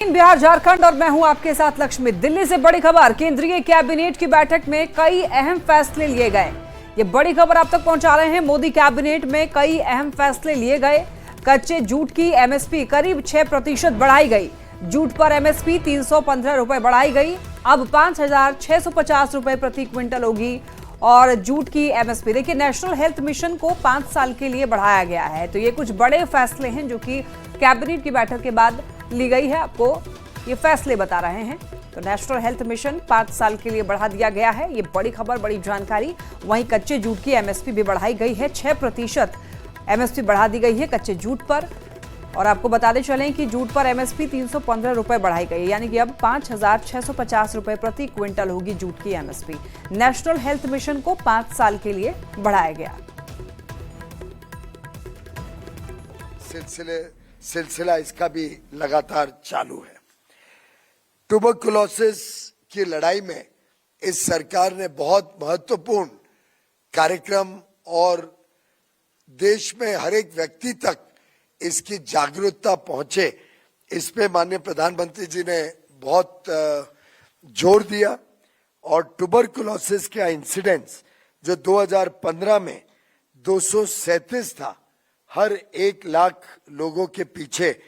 बिहार झारखंड और मैं हूं आपके साथ लक्ष्मी। दिल्ली से बड़ी खबर, केंद्रीय कैबिनेट की बैठक में कई अहम फैसले लिए गए। ये बड़ी खबर आप तक पहुंचा रहे हैं। मोदी कैबिनेट में कई अहम फैसले लिए गए। कच्चे जूट की एमएसपी करीब 6% बढ़ाई गई। जूट पर एमएसपी 315 रुपए बढ़ाई गई, अब 5,650 रुपए प्रति क्विंटल होगी। और जूट की एमएसपी देखिए, नेशनल हेल्थ मिशन को 5 साल के लिए बढ़ाया गया है। तो ये कुछ बड़े फैसले हैं जो कि कैबिनेट की बैठक के बाद ली गई है। आपको ये फैसले बता रहे हैं। तो नेशनल हेल्थ मिशन 5 साल के लिए बढ़ा दिया गया है। ये बड़ी खबर, बड़ी जानकारी। वहीं कच्चे जूट की एमएसपी भी बढ़ाई गई है। 6% एमएसपी बढ़ा दी गई है कच्चे जूट पर। और आपको बताते चलें कि जूट पर एमएसपी 315 रुपए बढ़ाई गई है, यानी कि अब 5,650 रुपए प्रति क्विंटल होगी जूट की एमएसपी। नेशनल हेल्थ मिशन को 5 साल के लिए बढ़ाया गया। सिलसिला इसका भी लगातार चालू है। ट्यूबरकुलोसिस की लड़ाई में इस सरकार ने बहुत महत्वपूर्ण कार्यक्रम और देश में हर एक व्यक्ति तक इसकी जागरूकता पहुंचे, इस पे माननीय प्रधानमंत्री जी ने बहुत जोर दिया। और ट्यूबरकुलोसिस का इंसिडेंस जो 2015 में 237 था हर 1 लाख लोगों के पीछे,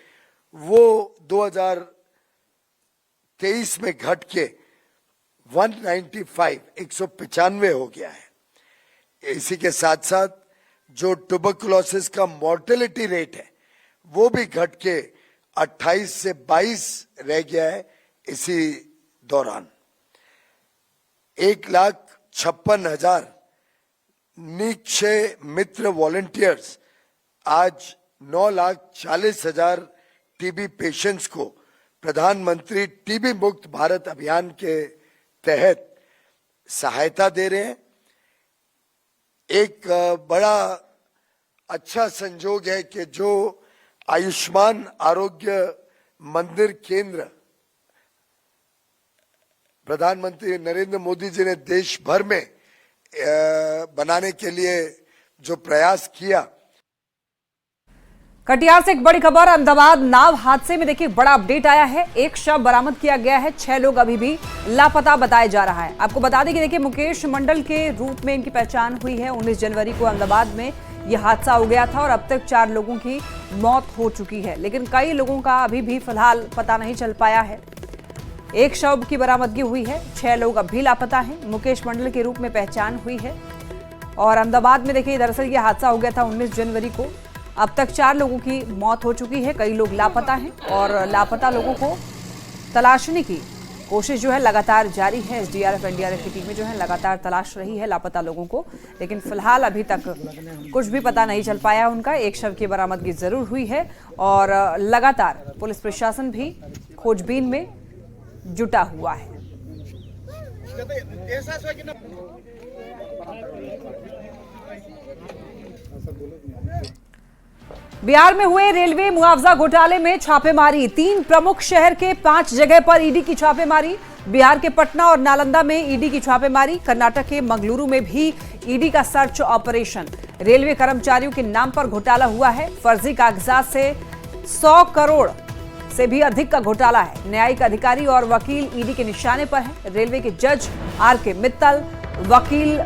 वो 2023 में घट के 195 हो गया है। इसी के साथ साथ जो ट्यूबरकुलोसिस का मॉर्टेलिटी रेट है वो भी घट के 28 से 22 रह गया है। इसी दौरान 1,56,000 निक्षय मित्र वॉलंटियर्स आज 9,40,000 टीबी पेशेंट्स को प्रधानमंत्री टीबी मुक्त भारत अभियान के तहत सहायता दे रहे हैं। एक बड़ा अच्छा संजोग है कि जो आयुष्मान आरोग्य मंदिर केंद्र प्रधानमंत्री नरेंद्र मोदी जी ने देश भर में बनाने के लिए जो प्रयास किया। कटिहार से एक बड़ी खबर, अहमदाबाद नाव हादसे में देखिए बड़ा अपडेट आया है। एक शव बरामद किया गया है, 6 लोग अभी भी लापता बताया जा रहा है। आपको बता दें कि देखिए मुकेश मंडल के रूप में इनकी पहचान हुई है। 19 जनवरी को अहमदाबाद में यह हादसा हो गया था और अब तक 4 लोगों की मौत हो चुकी है, लेकिन कई लोगों का अभी भी फिलहाल पता नहीं चल पाया है। एक शव की बरामदगी हुई है, 6 लोग अब भी लापता हैं। मुकेश मंडल के रूप में पहचान हुई है। और अहमदाबाद में देखिए दरअसल यह हादसा हो गया था 19 जनवरी को। अब तक 4 लोगों की मौत हो चुकी है, कई लोग लापता हैं और लापता लोगों को तलाशने की कोशिश जो है लगातार जारी है। एसडीआरएफ एनडीआरएफ की टीमें जो है लगातार तलाश रही है लापता लोगों को, लेकिन फिलहाल अभी तक कुछ भी पता नहीं चल पाया उनका। एक शव की बरामदगी जरूर हुई है और लगातार पुलिस प्रशासन भी खोजबीन में जुटा हुआ है। बिहार में हुए रेलवे मुआवजा घोटाले में छापेमारी। 3 प्रमुख शहर के 5 जगह पर ईडी की छापेमारी। बिहार के पटना और नालंदा में ईडी की छापेमारी। कर्नाटक के मंगलुरु में भी ईडी का सर्च ऑपरेशन। रेलवे कर्मचारियों के नाम पर घोटाला हुआ है। फर्जी कागजात से 100 करोड़ से भी अधिक का घोटाला है। न्यायिक अधिकारी और वकील ईडी के निशाने पर हैं। रेलवे के जज आर.के. मित्तल, वकील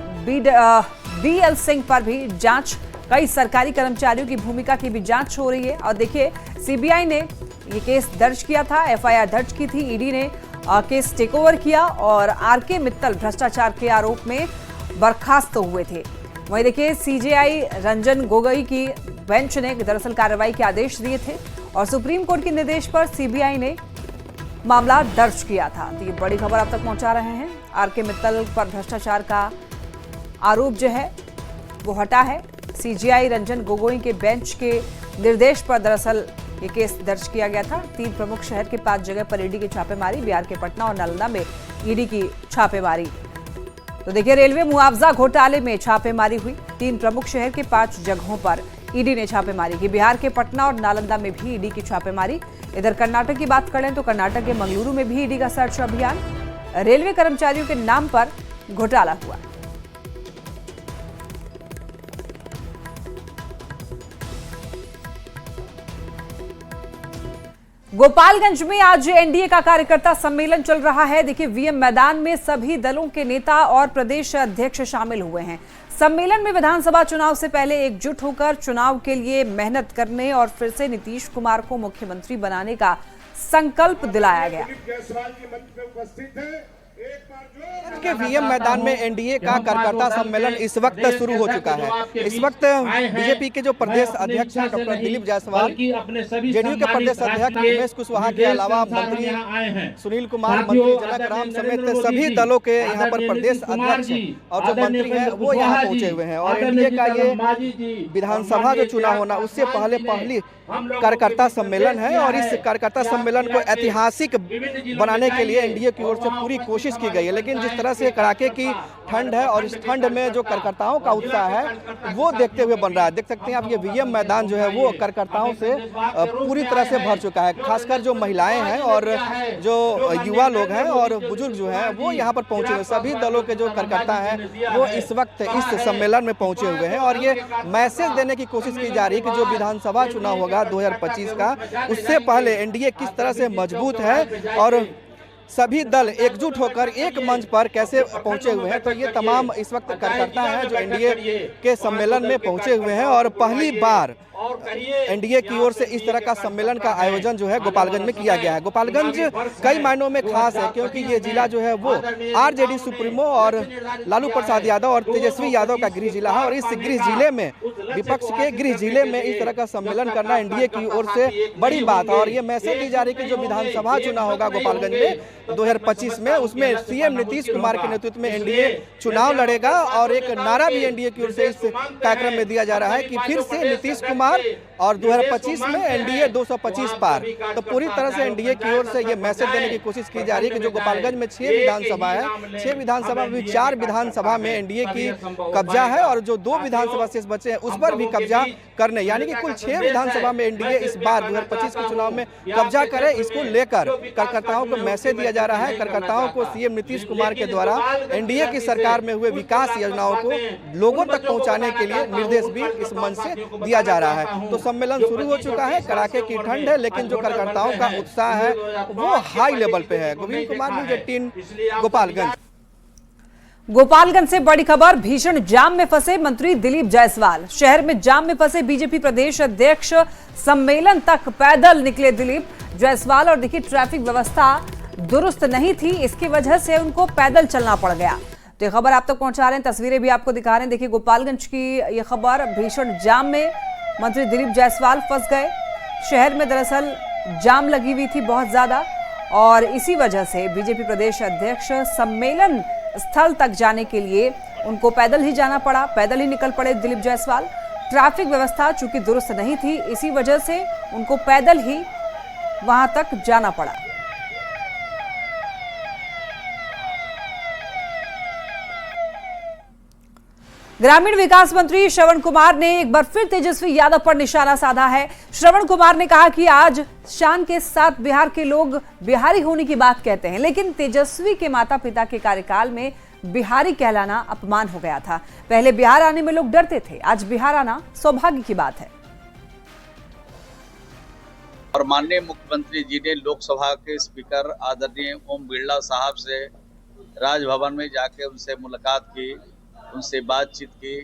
बीएल सिंह पर भी जांच। कई सरकारी कर्मचारियों की भूमिका की भी जांच हो रही है। और देखिए सीबीआई ने ये केस दर्ज किया था, एफआईआर दर्ज की थी। ईडी ने केस टेकओवर किया और आर.के. मित्तल भ्रष्टाचार के आरोप में बर्खास्त हुए थे। वहीं देखिए सीजेआई रंजन गोगोई की बेंच ने दरअसल कार्रवाई के आदेश दिए थे और सुप्रीम कोर्ट के निर्देश पर सीबीआई ने मामला दर्ज किया था। तो ये बड़ी खबर आप तक पहुंचा रहे हैं। आर.के. मित्तल पर भ्रष्टाचार का आरोप जो है वो हटा है। सीजेआई रंजन गोगोई के बेंच के निर्देश पर दरअसल ये केस दर्ज किया गया था। 3 प्रमुख शहर के 5 जगह पर ईडी की छापेमारी। बिहार के पटना और नालंदा में ईडी की छापेमारी। तो देखिए रेलवे मुआवजा घोटाले में छापेमारी हुई। 3 प्रमुख शहर के 5 जगहों पर ईडी ने छापेमारी की। बिहार के पटना और नालंदा में भी ईडी की छापेमारी। इधर कर्नाटक की बात करें तो कर्नाटक के मंगलुरु में भी ईडी का सर्च अभियान। रेलवे कर्मचारियों के नाम पर घोटाला हुआ। गोपालगंज में आज एनडीए का कार्यकर्ता सम्मेलन चल रहा है। देखिए, वीएम मैदान में सभी दलों के नेता और प्रदेश अध्यक्ष शामिल हुए हैं। सम्मेलन में विधानसभा चुनाव से पहले एकजुट होकर चुनाव के लिए मेहनत करने और फिर से नीतीश कुमार को मुख्यमंत्री बनाने का संकल्प दिलाया गया। के वीएम मैदान में एनडीए का कार्यकर्ता सम्मेलन इस वक्त शुरू हो चुका है। इस वक्त बीजेपी के जो प्रदेश अध्यक्ष हैं डॉक्टर दिलीप जायसवाल, जेडीयू के प्रदेश अध्यक्ष उमेश कुशवाहा के अलावा मंत्री सुनील कुमार, मंत्री जनक राम समेत सभी दलों के यहाँ पर प्रदेश अध्यक्ष और जो मंत्री हैं वो यहाँ पहुंचे हुए हैं। और एनडीए का ये विधानसभा जो चुनाव होना उससे पहली कार्यकर्ता सम्मेलन है और इस कार्यकर्ता सम्मेलन को ऐतिहासिक बनाने के लिए एनडीए की ओर से पूरी कोशिश की गई है। लेकिन जिस तरह से कड़ाके की ठंड है और इस ठंड में जो कार्यकर्ताओं का उत्साह है वो देखते हुए बन रहा है। देख सकते हैं आप, ये वीएम मैदान जो है वो कार्यकर्ताओं से पूरी तरह से भर चुका है। खासकर जो महिलाएं हैं और जो युवा लोग हैं और बुजुर्ग जो हैं वो यहाँ पर पहुंचे हुए। सभी दलों के जो कार्यकर्ता हैं वो इस वक्त इस सम्मेलन में पहुंचे हुए हैं और ये मैसेज देने की कोशिश की जा रही है कि जो विधानसभा चुनाव होगा 2025 का, उससे पहले एनडीए किस तरह से मजबूत है और सभी दल एकजुट होकर एक मंच पर कैसे पहुंचे हुए हैं। तो ये तमाम इस वक्त कार्यकर्ता हैं जो एनडीए के सम्मेलन में पहुंचे हुए हैं और पहली बार एनडीए की ओर से इस तरह का सम्मेलन का आयोजन जो है गोपालगंज में किया गया है। गोपालगंज कई मायनों में खास है क्योंकि ये जिला जो है वो आरजेडी सुप्रीमो और लालू प्रसाद यादव और तेजस्वी यादव का गृह जिला है और इस गृह जिले में, विपक्ष के गृह जिले में इस तरह का सम्मेलन करना एनडीए की ओर से बड़ी बात है। और ये मैसेज दी जा रही है कि जो विधानसभा चुनाव होगा गोपालगंज में 2025 में, उसमें सीएम नीतीश कुमार के नेतृत्व में एनडीए चुनाव लड़ेगा और एक नारा भी एनडीए की ओर से इस कार्यक्रम में दिया जा रहा है कि फिर से नीतीश कुमार और 2025 में एनडीए 225 पार। तो पूरी तरह से एनडीए की ओर से ये मैसेज देने की कोशिश की जा रही है कि जो गोपालगंज में 6 विधानसभा है, 6 विधानसभा में 4 विधानसभा में एनडीए की कब्जा है और जो 2 विधानसभा शेष बचे हैं उस पर भी कब्जा करने, यानी कि कुल 6 विधानसभा में एनडीए इस बार 2025 के चुनाव में कब्जा करे। इसको लेकर कार्यकर्ताओं को मैसेज दिया जा रहा है। कार्यकर्ताओं को सीएम नीतीश कुमार के द्वारा एनडीए की सरकार में हुए विकास योजनाओं को लोगों तक पहुंचाने के लिए निर्देश भी इस मंच से दिया जा रहा है। तो सम्मेलन शुरू हो चुका है, कड़ाके की ठंड है लेकिन जो कार्यकर्ताओं का उत्साह है वो हाई लेवल पे है। गोविंद कुमार, न्यूज़ 18 गोपालगंज। गोपालगंज से बड़ी खबर, भीषण जाम में फंसे मंत्री दिलीप जायसवाल। शहर में जाम में फंसे बीजेपी प्रदेश अध्यक्ष सम्मेलन तक पैदल निकले दिलीप जायसवाल और देखिए ट्रैफिक व्यवस्था दुरुस्त नहीं थी, इसकी वजह से उनको पैदल चलना पड़ गया। तो ये खबर आप तक पहुंचा रहे हैं, तस्वीरें भी आपको दिखा रहे हैं। देखिए गोपालगंज की ये खबर, भीषण जाम में मंत्री दिलीप जायसवाल फंस गए। शहर में दरअसल जाम लगी हुई थी बहुत ज्यादा और इसी वजह से बीजेपी प्रदेश अध्यक्ष सम्मेलन स्थल तक जाने के लिए उनको पैदल ही जाना पड़ा, पैदल ही निकल पड़े दिलीप जायसवाल। ट्रैफिक व्यवस्था चूंकि दुरुस्त नहीं थी, इसी वजह से उनको पैदल ही वहां तक जाना पड़ा। ग्रामीण विकास मंत्री श्रवण कुमार ने एक बार फिर तेजस्वी यादव पर निशाना साधा है। श्रवण कुमार ने कहा कि आज शान के साथ बिहार के लोग बिहारी होने की बात कहते हैं, लेकिन तेजस्वी के माता पिता के कार्यकाल में बिहारी कहलाना अपमान हो गया था। पहले बिहार आने में लोग डरते थे, आज बिहार आना सौभाग्य की बात है। और माननीय मुख्यमंत्री जी ने लोकसभा के स्पीकर आदरणीय ओम बिरला साहब से राजभवन में जाके उनसे मुलाकात की, उनसे बातचीत की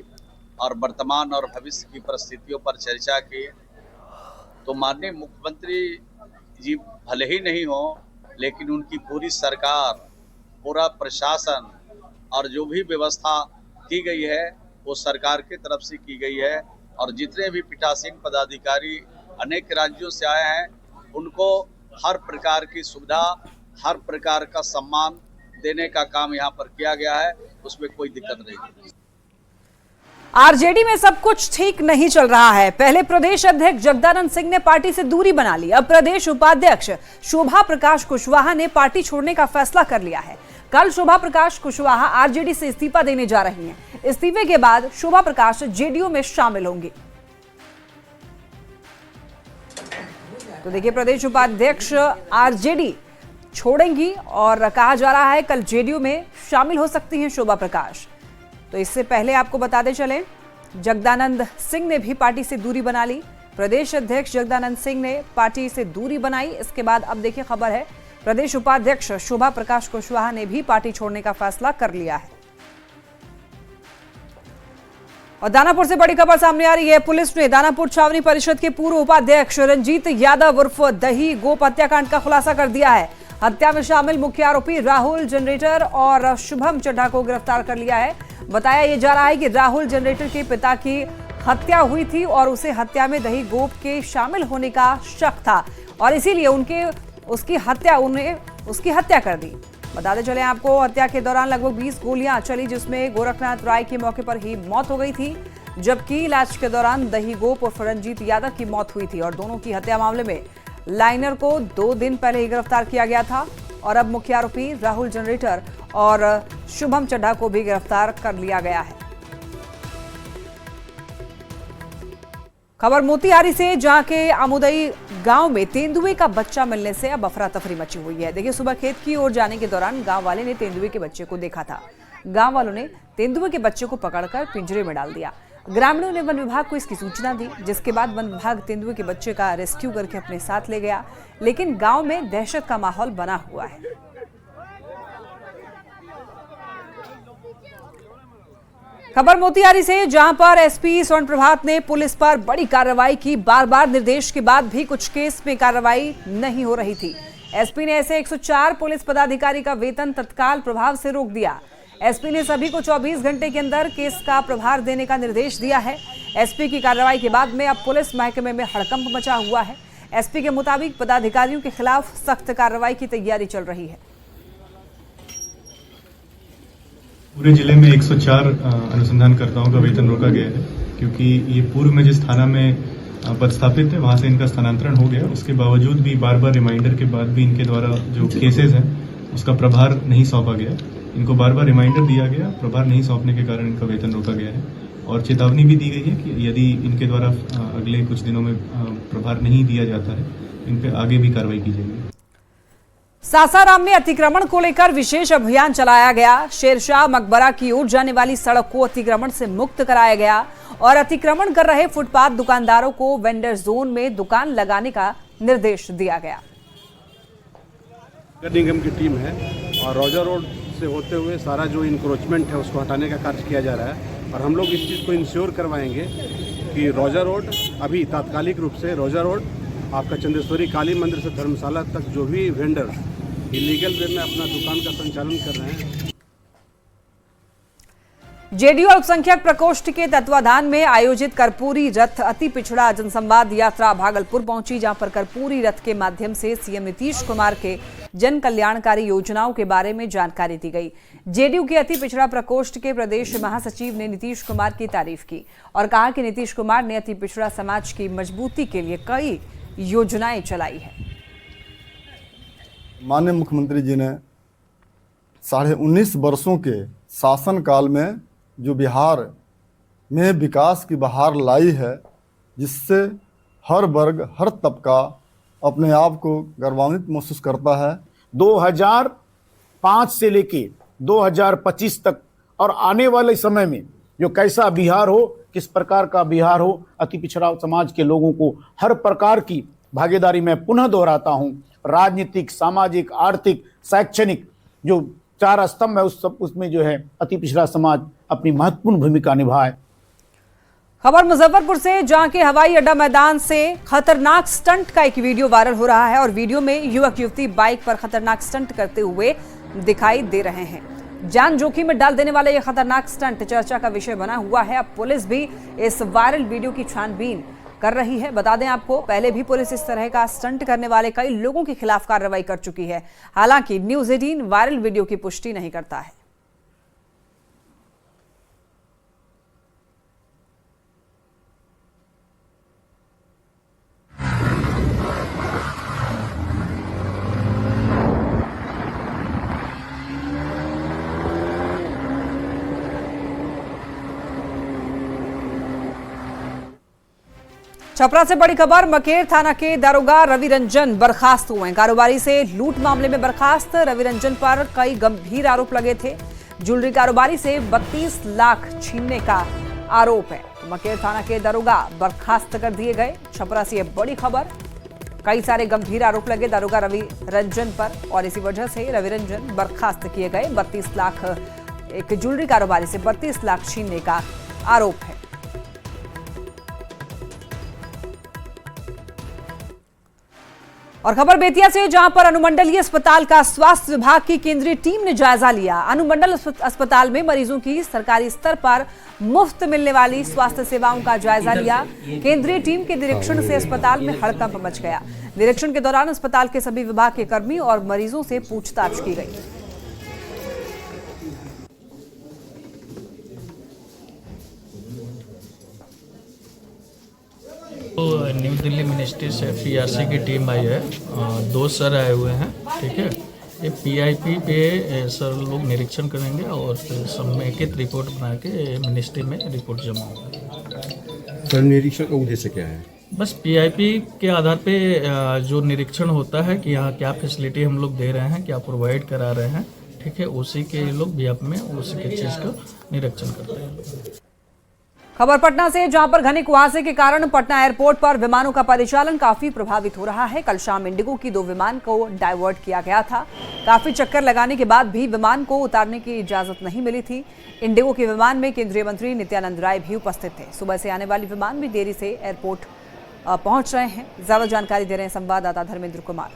और वर्तमान और भविष्य की परिस्थितियों पर चर्चा की। तो माननीय मुख्यमंत्री जी भले ही नहीं हो, लेकिन उनकी पूरी सरकार, पूरा प्रशासन और जो भी व्यवस्था की गई है वो सरकार की तरफ से की गई है। और जितने भी पीठासीन पदाधिकारी अनेक राज्यों से आए हैं, उनको हर प्रकार की सुविधा, हर प्रकार का सम्मान देने का काम यहाँ पर किया गया है, उसमें कोई दिक्कत नहीं। आरजेडी में सब कुछ ठीक नहीं चल रहा है। पहले प्रदेश अध्यक्ष जगदानंद सिंह ने पार्टी से दूरी बना ली, अब प्रदेश उपाध्यक्ष शोभा प्रकाश कुशवाहा ने पार्टी छोड़ने का फैसला कर लिया है। कल शोभा प्रकाश कुशवाहा आरजेडी से इस्तीफा देने जा रही हैं। इस्तीफे के बाद शोभा प्रकाश जेडीयू में शामिल होंगी। तो देखिए, प्रदेश उपाध्यक्ष आरजेडी छोड़ेंगी और कहा जा रहा है कल जेडीयू में शामिल हो सकती हैं शोभा प्रकाश। तो इससे पहले आपको बताते चलें, जगदानंद सिंह ने भी पार्टी से दूरी बना ली। प्रदेश अध्यक्ष जगदानंद सिंह ने पार्टी से दूरी बनाई। इसके बाद अब देखिए खबर है, प्रदेश उपाध्यक्ष शोभा प्रकाश कुशवाहा ने भी पार्टी छोड़ने का फैसला कर लिया है। और दानापुर से बड़ी खबर सामने आ रही है। पुलिस ने दानापुर छावनी परिषद के पूर्व उपाध्यक्ष रंजीत यादव उर्फ दही गोप हत्याकांड का खुलासा कर दिया है। हत्या में शामिल मुख्य आरोपी राहुल जनरेटर और शुभम चड्ढा को गिरफ्तार कर लिया है। बताया यह जा रहा है कि राहुल जनरेटर के पिता की हत्या हुई थी और उसे हत्या में दही गोप के शामिल होने का शक था और इसीलिए उसकी हत्या कर दी। बताते चले आपको, हत्या के दौरान लगभग 20 गोलियां चली, जिसमें गोरखनाथ राय की मौके पर ही मौत हो गई थी, जबकि इलाज के दौरान दही गोप और रंजीत यादव की मौत हुई थी। और दोनों की हत्या मामले में लाइनर को 2 दिन पहले ही गिरफ्तार किया गया था और अब मुख्य आरोपी राहुल जनरेटर और शुभम चड्ढा को भी गिरफ्तार कर लिया गया है। खबर मोतिहारी से, जहां के आमुदई गांव में तेंदुए का बच्चा मिलने से अब अफरा तफरी मची हुई है। देखिए, सुबह खेत की ओर जाने के दौरान गांव वाले ने तेंदुए के बच्चे को देखा था। गांव वालों ने तेंदुए के बच्चे को पकड़कर पिंजरे में डाल दिया। ग्रामीणों ने वन विभाग को इसकी सूचना दी, जिसके बाद वन विभाग तेंदुए के बच्चे का रेस्क्यू करके अपने साथ ले गया, लेकिन गांव में दहशत का माहौल बना हुआ है। खबर मोतिहारी से, जहां पर एसपी स्वर्ण प्रभात ने पुलिस पर बड़ी कार्रवाई की। बार बार निर्देश के बाद भी कुछ केस में कार्रवाई नहीं हो रही थी। एसपी ने ऐसे 104 पुलिस पदाधिकारी का वेतन तत्काल प्रभाव से रोक दिया। एसपी ने सभी को 24 घंटे के अंदर केस का प्रभार देने का निर्देश दिया है। एसपी की कार्रवाई के बाद में अब पुलिस महकमे में हड़कंप मचा हुआ है। एसपी के मुताबिक पदाधिकारियों के खिलाफ सख्त कार्रवाई की तैयारी चल रही है। पूरे जिले में 104 अनुसंधानकर्ताओं का वेतन रोका गया है, क्योंकि ये पूर्व में जिस थाना में पदस्थापित थे वहां से इनका स्थानांतरण हो गया। उसके बावजूद भी बार बार रिमाइंडर के बाद भी इनके द्वारा जो केसेस हैं उसका प्रभार नहीं सौंपा गया। इनको बार बार रिमाइंडर दिया गया, प्रभार नहीं सौंपने के कारण इनका वेतन रोका गया है और चेतावनी भी दी गई है कि यदि इनके द्वारा अगले कुछ दिनों में प्रभार नहीं दिया जाता है, इन पे आगे भी कार्रवाई की जाएगी। सासाराम में अतिक्रमण को लेकर विशेष अभियान चलाया गया। शेरशाह मकबरा की ओर जाने वाली सड़क को अतिक्रमण से मुक्त कराया गया और अतिक्रमण कर रहे फुटपाथ दुकानदारों को वेंडर जोन में दुकान लगाने का निर्देश दिया गया। नगर निगम की टीम है और रोजा रोड से होते हुए सारा जो इंक्रोचमेंट है उसको हटाने का कार्य किया जा रहा है और हम लोग इस चीज़ को इंश्योर करवाएंगे कि रोजा रोड अभी तात्कालिक रूप से रोजा रोड आपका चंदेश्वरी काली मंदिर से धर्मशाला तक जो भी वेंडर इलीगल वे में अपना दुकान का संचालन कर रहे हैं। जेडीयू अल्पसंख्यक प्रकोष्ठ के तत्वाधान में आयोजित कर्पूरी रथ अति पिछड़ा जनसंवाद यात्रा भागलपुर पहुंची, जहां पर कर्पूरी रथ के माध्यम से सीएम नीतीश कुमार के जन कल्याणकारी योजनाओं के बारे में जानकारी दी गई। जेडीयू के अति पिछड़ा प्रकोष्ठ के प्रदेश महासचिव ने नीतीश कुमार की तारीफ की और कहा कि नीतीश कुमार ने अति पिछड़ा समाज की मजबूती के लिए कई योजनाएं चलाई है। माननीय मुख्यमंत्री जी ने 19.5 वर्षों के शासनकाल में जो बिहार में विकास की बहार लाई है, जिससे हर वर्ग हर तबका अपने आप को गौरवान्वित महसूस करता है। 2005 से लेके 2025 तक और आने वाले समय में जो कैसा बिहार हो, किस प्रकार का बिहार हो, अति पिछड़ा समाज के लोगों को हर प्रकार की भागीदारी में पुनः दोहराता हूं, राजनीतिक, सामाजिक, आर्थिक, शैक्षणिक जो 4 स्तंभ है उसमें जो है अति पिछड़ा समाज अपनी महत्वपूर्ण भूमिका निभाए। खबर मुजफ्फरपुर से, जहां के हवाई अड्डा मैदान से खतरनाक स्टंट का एक वीडियो वायरल हो रहा है और वीडियो में युवक युवती बाइक पर खतरनाक स्टंट करते हुए दिखाई दे रहे हैं। जान जोखिम में डाल देने वाला यह खतरनाक स्टंट चर्चा का विषय बना हुआ है। अब पुलिस भी इस वायरल वीडियो की छानबीन कर रही है। बता दें आपको, पहले भी पुलिस इस तरह का स्टंट करने वाले कई लोगों के खिलाफ कार्रवाई कर चुकी है। हालांकि न्यूज़ 18 वायरल वीडियो की पुष्टि नहीं करता है। छपरा से बड़ी खबर, मकेर थाना के दारोगा रवि रंजन बर्खास्त हुए हैं। कारोबारी से लूट मामले में बर्खास्त रवि रंजन पर कई गंभीर आरोप लगे थे। ज्वेलरी कारोबारी से 32 लाख छीनने का आरोप है। मकेर थाना के दरोगा बर्खास्त कर दिए गए। छपरा से ये बड़ी खबर। कई सारे गंभीर आरोप लगे दरोगा रवि रंजन पर और इसी वजह से रवि रंजन बर्खास्त किए गए। 32 लाख एक ज्वेलरी कारोबारी से 32 लाख छीनने का आरोप है। और खबर बेतिया से, जहां पर अनुमंडलीय अस्पताल का स्वास्थ्य विभाग की केंद्रीय टीम ने जायजा लिया। अनुमंडल अस्पताल में मरीजों की सरकारी स्तर पर मुफ्त मिलने वाली स्वास्थ्य सेवाओं का जायजा लिया। केंद्रीय टीम के निरीक्षण से अस्पताल में हड़कंप मच गया। निरीक्षण के दौरान अस्पताल के सभी विभाग के कर्मी और मरीजों से पूछताछ की गई। तो न्यू दिल्ली मिनिस्ट्री से पीआरसी की टीम आई है, 2 सर आए हुए हैं। ठीक है, ये पीआईपी पे सर लोग निरीक्षण करेंगे और फिर समेकित रिपोर्ट बना के मिनिस्ट्री में रिपोर्ट जमा होगी। सर निरीक्षण का उद्देश्य क्या है? बस पीआईपी के आधार पे जो निरीक्षण होता है कि यहाँ क्या फैसिलिटी हम लोग दे रहे हैं, क्या प्रोवाइड करा रहे हैं, ठीक है, उसी के लोग बिहाफ में उसी के चीज़ का निरीक्षण करते हैं। खबर पटना से, जहां पर घने कुहासे के कारण पटना एयरपोर्ट पर विमानों का परिचालन काफी प्रभावित हो रहा है। कल शाम इंडिगो की 2 विमान को डाइवर्ट किया गया था। काफी चक्कर लगाने के बाद भी विमान को उतारने की इजाजत नहीं मिली थी। इंडिगो के विमान में केंद्रीय मंत्री नित्यानंद राय भी उपस्थित थे। सुबह से आने वाली विमान भी देरी से एयरपोर्ट पहुंच रहे हैं। ज्यादा जानकारी दे रहे हैं संवाददाता धर्मेंद्र कुमार।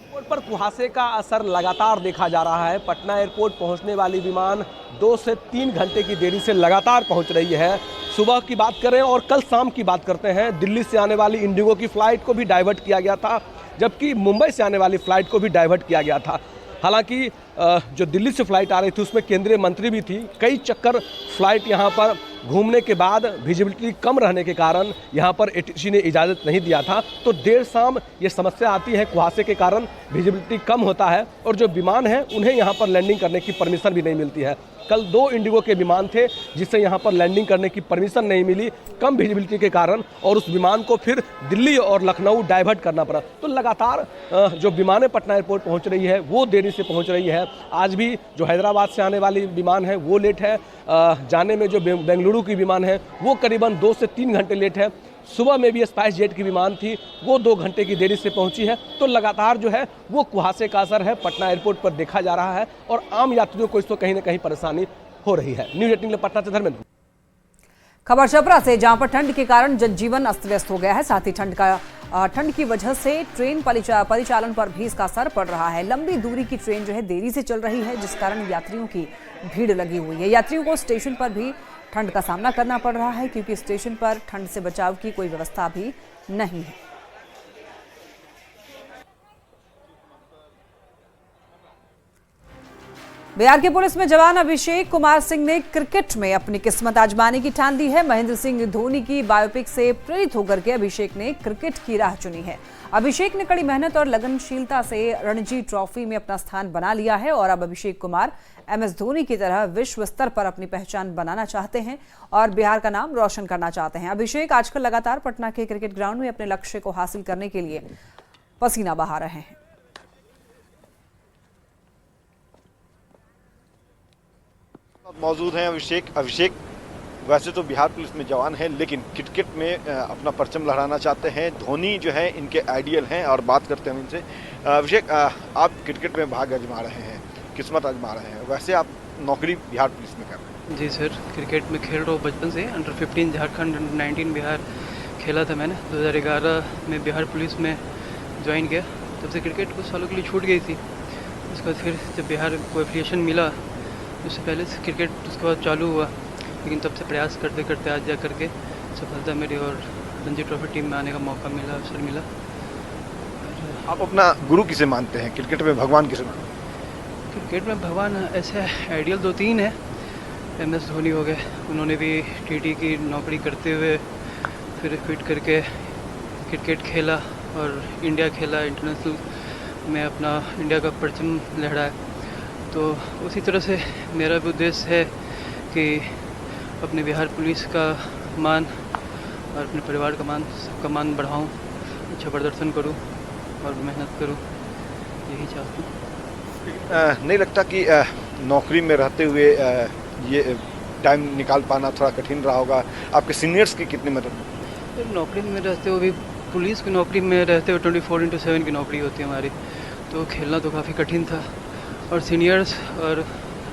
एयरपोर्ट पर कुहासे का असर लगातार देखा जा रहा है। पटना एयरपोर्ट पहुंचने वाली विमान 2 से 3 घंटे की देरी से लगातार पहुंच रही है। सुबह की बात करें और कल शाम की बात करते हैं, दिल्ली से आने वाली इंडिगो की फ़्लाइट को भी डाइवर्ट किया गया था, जबकि मुंबई से आने वाली फ़्लाइट को भी डाइवर्ट किया गया था। हालांकि जो दिल्ली से फ़्लाइट आ रही थी उसमें केंद्रीय मंत्री भी थी। कई चक्कर फ़्लाइट यहां पर घूमने के बाद विजिबिलिटी कम रहने के कारण यहां पर एटीसी ने इजाज़त नहीं दिया था। तो देर शाम ये समस्या आती है, कुहासे के कारण विजिबिलिटी कम होता है और जो विमान हैं उन्हें यहां पर लैंडिंग करने की परमिशन भी नहीं मिलती है। कल 2 इंडिगो के विमान थे जिससे यहाँ पर लैंडिंग करने की परमिशन नहीं मिली कम विजिबिलिटी के कारण, और उस विमान को फिर दिल्ली और लखनऊ डाइवर्ट करना पड़ा। तो लगातार जो विमानें पटना एयरपोर्ट पहुँच रही है वो देरी से पहुँच रही है। आज भी जो हैदराबाद से आने वाली विमान है वो लेट है। जाने में जो बेंगलुरु की विमान है वो करीबन 2 से 3 घंटे लेट है। सुबह में भी स्पाइस जेट की विमान थी, वो 2 घंटे की देरी से पहुंची है। तो लगातार जो है वो कुहासे का असर है पटना एयरपोर्ट पर देखा जा रहा है और आम यात्रियों को इसको कहीं ना कहीं परेशानी हो रही है। न्यूज़ 18 पटना से धर्मेंद्र। खबर छपरा से, जहां पर ठंड के कारण जनजीवन अस्त व्यस्त हो गया है। साथ ही ठंड की वजह से ट्रेन परिचालन पर भी इसका असर पड़ रहा है। लंबी दूरी की ट्रेन जो है देरी से चल रही है, जिस कारण यात्रियों की भीड़ लगी हुई है। यात्रियों को स्टेशन पर भी ठंड का सामना करना पड़ रहा है, क्योंकि स्टेशन पर ठंड से बचाव की कोई व्यवस्था भी नहीं है। बिहार के पुलिस में जवान अभिषेक कुमार सिंह ने क्रिकेट में अपनी किस्मत आजमाने की ठान ली है। महेंद्र सिंह धोनी की बायोपिक से प्रेरित होकर के अभिषेक ने क्रिकेट की राह चुनी है। अभिषेक ने कड़ी मेहनत और लगनशीलता से रणजी ट्रॉफी में अपना स्थान बना लिया है और अब अभिषेक कुमार MS धोनी की तरह विश्व स्तर पर अपनी पहचान बनाना चाहते हैं और बिहार का नाम रोशन करना चाहते हैं। अभिषेक आजकल लगातार पटना के क्रिकेट ग्राउंड में अपने लक्ष्य को हासिल करने के लिए पसीना बहा रहे हैं। मौजूद हैं अभिषेक वैसे तो बिहार पुलिस में जवान हैं, लेकिन क्रिकेट में अपना परचम लहराना चाहते हैं। धोनी जो है इनके आइडियल हैं और बात करते हैं इनसे। अभिषेक, आप क्रिकेट में भाग आजमा रहे हैं, किस्मत आजमा रहे हैं, वैसे आप नौकरी बिहार पुलिस में कर रहे हैं। जी सर, क्रिकेट में खेल रहा हूँ बचपन से। अंडर 15 झारखंड, अंडर 19 बिहार खेला था मैंने। 2011 में बिहार पुलिस में ज्वाइन किया, तब से क्रिकेट कुछ सालों के लिए छूट गई थी। उसके बाद फिर जब बिहार को एफिलिएशन मिला, उससे पहले से क्रिकेट उसके बाद चालू हुआ, लेकिन तब से प्रयास करते करते आज जा करके सफलता मेरी और रणजी ट्रॉफी टीम में आने का मौका मिला, अवसर मिला। आप अपना गुरु किसे मानते हैं, क्रिकेट में भगवान किसे मानते हैं? क्रिकेट में भगवान ऐसे आइडियल 2-3 है। MS धोनी हो गए, उन्होंने भी TT की नौकरी करते हुए फिर क्विट करके क्रिकेट खेला और इंडिया खेला, इंटरनेशनल में अपना इंडिया का परचम लहराया। तो उसी तरह से मेरा भी उद्देश्य है कि अपने बिहार पुलिस का मान और अपने परिवार का मान, सबका मान बढ़ाऊं, अच्छा प्रदर्शन करूं और मेहनत करूं, यही चाहता हूं। नहीं लगता कि नौकरी में रहते हुए ये टाइम निकाल पाना थोड़ा कठिन रहा होगा। आपके सीनियर्स की कितनी मदद? नौकरी में रहते हुए भी, पुलिस की नौकरी में रहते हुए 24/7 की नौकरी होती है हमारी, तो खेलना तो काफ़ी कठिन था। और सीनियर्स और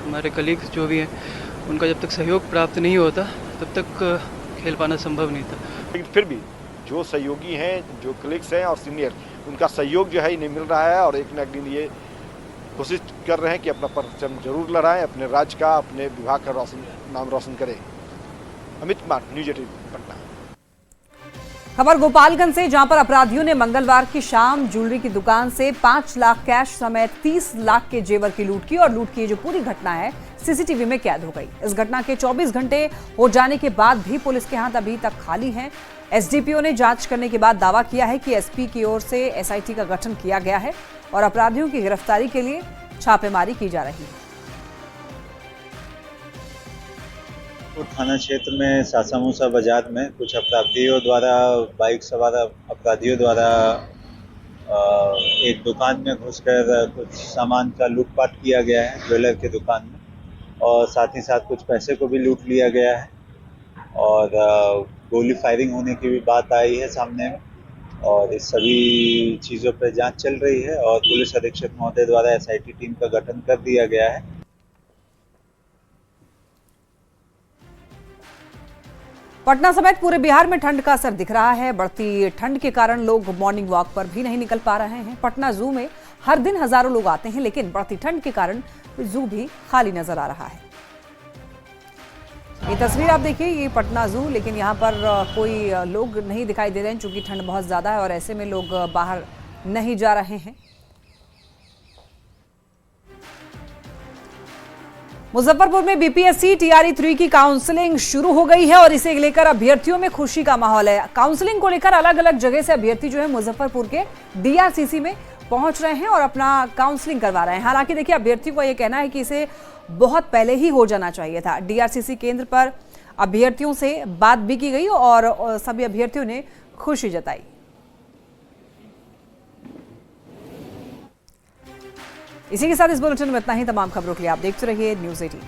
हमारे कलीग्स जो भी हैं, उनका जब तक सहयोग प्राप्त नहीं होता तब तक खेल पाना संभव नहीं था। लेकिन फिर भी जो सहयोगी हैं, जो कलीग्स हैं और सीनियर, उनका सहयोग जो है इन्हें मिल रहा है और एक न एक दिन ये कोशिश कर रहे हैं कि अपना परचम जरूर लहराएं, अपने राज्य का, अपने विभाग का नाम रोशन करें। अमित कुमार, न्यूज़ 18 पटना। खबर गोपालगंज से, जहां पर अपराधियों ने मंगलवार की शाम ज्वेलरी की दुकान से 5 लाख कैश समेत 30 लाख के जेवर की लूट की और लूट की जो पूरी घटना है सीसीटीवी में कैद हो गई। इस घटना के 24 घंटे हो जाने के बाद भी पुलिस के हाथ अभी तक खाली हैं। एसडीपीओ ने जांच करने के बाद दावा किया है कि एसपी की ओर से एसआईटी का गठन किया गया है और अपराधियों की गिरफ्तारी के लिए छापेमारी की जा रही है। थाना क्षेत्र में सासामूसा बाजार में कुछ अपराधियों द्वारा, बाइक सवार अपराधियों द्वारा एक दुकान में घुसकर कुछ सामान का लूटपाट किया गया है, ज्वेलर की दुकान में, और साथ ही साथ कुछ पैसे को भी लूट लिया गया है और गोली फायरिंग होने की भी बात आई है सामने में। और इस सभी चीज़ों पर जांच चल रही है और पुलिस अधीक्षक महोदय द्वारा एसआईटी टीम का गठन कर दिया गया है। पटना समेत पूरे बिहार में ठंड का असर दिख रहा है। बढ़ती ठंड के कारण लोग मॉर्निंग वॉक पर भी नहीं निकल पा रहे हैं। पटना जू में हर दिन हजारों लोग आते हैं, लेकिन बढ़ती ठंड के कारण जू भी खाली नजर आ रहा है। ये तस्वीर आप देखिए, ये पटना जू, लेकिन यहाँ पर कोई लोग नहीं दिखाई दे रहे हैं क्योंकि ठंड बहुत ज्यादा है और ऐसे में लोग बाहर नहीं जा रहे हैं। मुजफ्फरपुर में बीपीएससी टीआरई 3 की काउंसलिंग शुरू हो गई है और इसे लेकर अभ्यर्थियों में खुशी का माहौल है। काउंसलिंग को लेकर अलग अलग जगह से अभ्यर्थी जो है मुजफ्फरपुर के डीआरसीसी में पहुंच रहे हैं और अपना काउंसलिंग करवा रहे हैं। हालांकि देखिए, अभ्यर्थियों का यह कहना है कि इसे बहुत पहले ही हो जाना चाहिए था। डीआरसीसी केंद्र पर अभ्यर्थियों से बात भी की गई और सभी अभ्यर्थियों ने खुशी जताई। इसी के साथ इस बुलेटिन में इतना ही। तमाम खबरों के लिए आप देखते रहिए न्यूज़ 18।